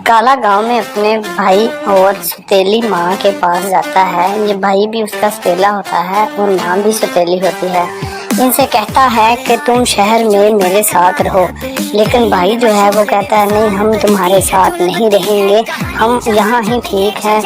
काला गांव में अपने भाई और सौतेली माँ के पास जाता है। ये भाई भी उसका सौतेला होता है और माँ भी सौतेली होती है। इनसे कहता है कि तुम शहर में मेरे साथ रहो, लेकिन भाई जो है वो कहता है नहीं, हम तुम्हारे साथ नहीं रहेंगे, हम यहाँ ही ठीक है।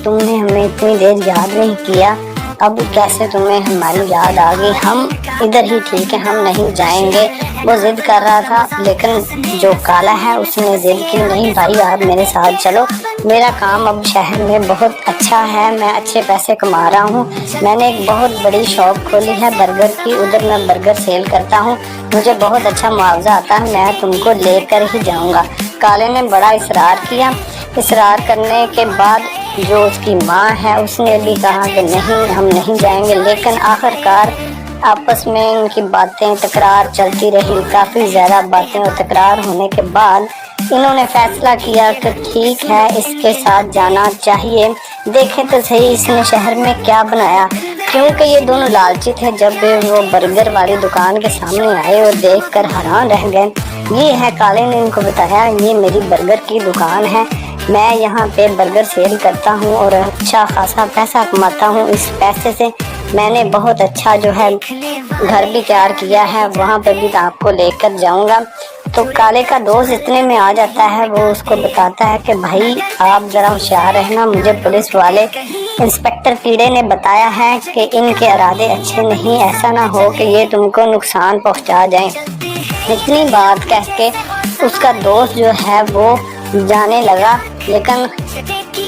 तुमने हमें इतनी देर याद नहीं किया, अब कैसे तुम्हें हमारी याद आ गई, हम इधर ही ठीक है, हम नहीं जाएंगे। वो जिद कर रहा था, लेकिन जो काला है उसने जिद की, नहीं भाई आप मेरे साथ चलो, मेरा काम अब शहर में बहुत अच्छा है, मैं अच्छे पैसे कमा रहा हूँ, मैंने एक बहुत बड़ी शॉप खोली है बर्गर की, उधर मैं बर्गर सेल करता हूँ, मुझे बहुत अच्छा मुआवजा आता है, मैं तुमको लेकर ही जाऊँगा। काले ने बड़ा इसरार किया। इसरार करने के बाद जो उसकी माँ है उसने भी कहा कि नहीं, हम नहीं जाएंगे, लेकिन आखिरकार आपस में इनकी बातें तकरार चलती रही। काफ़ी ज़्यादा बातें और तकरार होने के बाद इन्होंने फैसला किया कि ठीक है, इसके साथ जाना चाहिए, देखें तो सही इसने शहर में क्या बनाया। क्योंकि ये दोनों लालची थे। जब वो बर्गर वाली दुकान के सामने आए और देखकर हैरान रह गए। ये है, काले ने इनको बताया, ये मेरी बर्गर की दुकान है, मैं यहाँ पे बर्गर सेल करता हूँ और अच्छा खासा पैसा कमाता हूँ। इस पैसे से मैंने बहुत अच्छा जो है घर भी तैयार किया है, वहाँ पर भी आपको लेकर जाऊँगा। तो काले का दोस्त इतने में आ जाता है, वो उसको बताता है कि भाई आप ज़रा होशियार रहना, मुझे पुलिस वाले इंस्पेक्टर कीड़े ने बताया है कि इनके इरादे अच्छे नहीं, ऐसा ना हो कि ये तुमको नुकसान पहुँचा जाएं। इतनी बात कह के उसका दोस्त जो है वो जाने लगा, लेकिन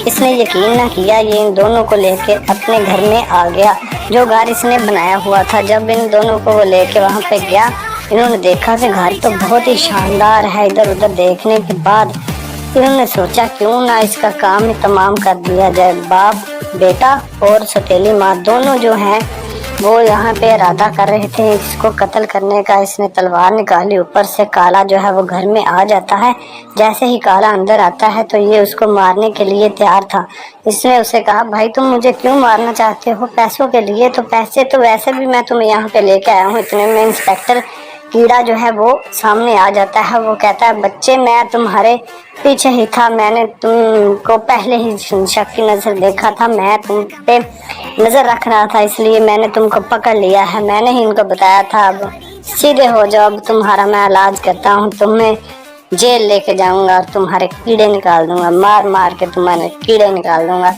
इसने यकीन ना किया, ये इन दोनों को लेके अपने घर में आ गया, जो घर इसने बनाया हुआ था। जब इन दोनों को वो लेके वहाँ पे गया, इन्होंने देखा कि घर तो बहुत ही शानदार है। इधर उधर देखने के बाद इन्होंने सोचा क्यों ना इसका काम ही तमाम कर दिया जाए। बाप बेटा और सौतेली माँ दोनों जो हैं वो यहाँ पे इरादा कर रहे थे इसको कत्ल करने का। इसने तलवार निकाली, ऊपर से काला जो है वो घर में आ जाता है। जैसे ही काला अंदर आता है तो ये उसको मारने के लिए तैयार था। इसने उसे कहा भाई तुम मुझे क्यों मारना चाहते हो, पैसों के लिए? तो पैसे तो वैसे भी मैं तुम्हें यहाँ पे लेके आया हूँ। इतने में इंस्पेक्टर कीड़ा जो है वो सामने आ जाता है। वो कहता है बच्चे मैं तुम्हारे पीछे ही था, मैंने तुमको पहले ही शक की नज़र देखा था, मैं तुम पे नज़र रख रहा था, इसलिए मैंने तुमको पकड़ लिया है, मैंने ही इनको बताया था। अब सीधे हो जाओ, अब तुम्हारा मैं इलाज करता हूँ, तुम्हें जेल लेके जाऊँगा और तुम्हारे कीड़े निकाल दूँगा, मार मार के तुम्हारे कीड़े निकाल दूँगा।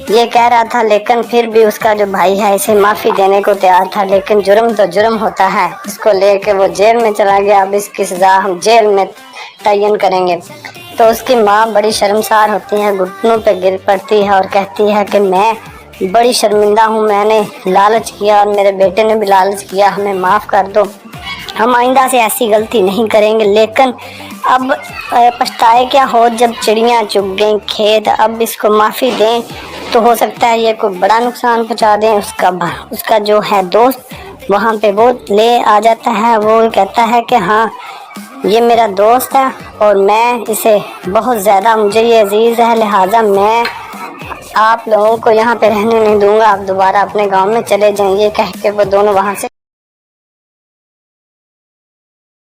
ये कह रहा था, लेकिन फिर भी उसका जो भाई है इसे माफ़ी देने को तैयार था, लेकिन जुर्म तो जुर्म होता है। इसको लेके वो जेल में चला गया। अब इसकी सज़ा हम जेल में तयन करेंगे। तो उसकी माँ बड़ी शर्मसार होती है, घुटनों पे गिर पड़ती है और कहती है कि मैं बड़ी शर्मिंदा हूँ, मैंने लालच किया और मेरे बेटे ने भी लालच किया, हमें माफ़ कर दो, हम आइंदा से ऐसी गलती नहीं करेंगे। लेकिन अब पछताए क्या हो जब चिड़ियाँ चुग गईं खेत। अब इसको माफ़ी दें तो हो सकता है ये कोई बड़ा नुकसान पहुँचा दें। उसका जो है दोस्त वहाँ पे वो ले आ जाता है। वो कहता है कि हाँ ये मेरा दोस्त है और मैं इसे बहुत ज़्यादा, मुझे ये अजीज़ है, लिहाजा मैं आप लोगों को यहाँ पे रहने नहीं दूँगा, आप दोबारा अपने गांव में चले जाएं। ये कह के वो दोनों वहाँ से